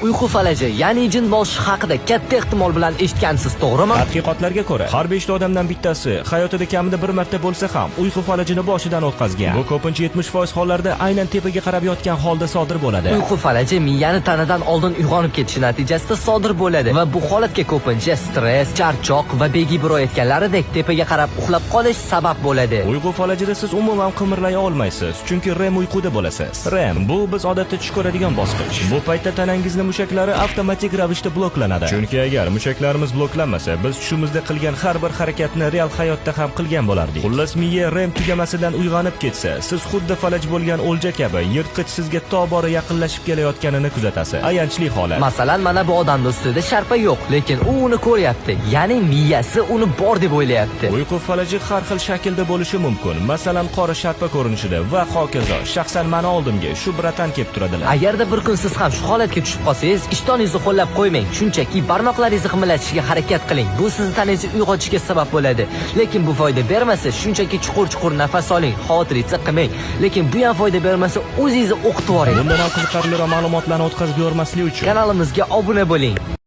Uyqu falaji, ya'ni jin boshi haqida katta ehtimol bilan eshitgansiz, to'g'rimi? Tadqiqotlarga ko'ra, har 5 ta odamdan bittasi hayotida kamida bir marta bo'lsa ham uyqu falajini boshidan o'tkazgan. Bu ko'pincha 70% hollarda aynan tepaga qarab yotgan holda sodir bo'ladi. Uyqu falaji miyani tanadan oldin uyg'onib ketishi natijasida sodir bo'ladi va bu holatga ko'pincha stress, charchoq va begibro etganlaridek tepaga qarab uxlab qolish sabab bo'ladi. Uyqu falajida siz umuman qimirlay olmaysiz, chunki REM uyquda bo'lasiz. REM bu biz odatda tush ko'radigan bosqich. Bu paytda tanangizning mushaklari avtomatik ravishda bloklanadi. Chunki agar mushaklarimiz bloklanmasa, biz tushimizda qilgan har bir harakatni real hayotda ham qilgan bo'lardik. Xullas, miya REM tugamasidan uyg'onib ketsa, siz xuddi falaj bo'lgan o'lja kabi yirtqich sizga tobora yaqinlashib kelayotganini kuzatasiz. Ayanchli holat. Masalan, mana bu odamning ustida sharpa yo'q, lekin u uni ko'ryapti. Ya'ni miyasi uni bor deb o'ylayapti. Uyqu falaji har xil shaklda bo'lishi mumkin. Masalan, qora sharpa ko'rinishida va hokazo. Shaxsan meni oldimga shu bratan kelib turadilar. Agarda bir kun siz ham shu holatga tushib qolsangiz, ishtoningizni qo'llab qo'ymang. Shunchaki barmoqlaringizni qimirlatishga harakat qiling. Bu sizni taningizni uyg'otishga sabab bo'ladi. Lekin bu foyda bermasa, shunchaki chuqur-chuqur nafas oling, xavotiringizni qilmang. Lekin bu ham foyda bermasa, o'zingizni o'qitib yuboring. Bundan ham qiziqarli ma'lumotlarni o'tkazib yubormaslik uchun Kanalimizga obuna bo'ling.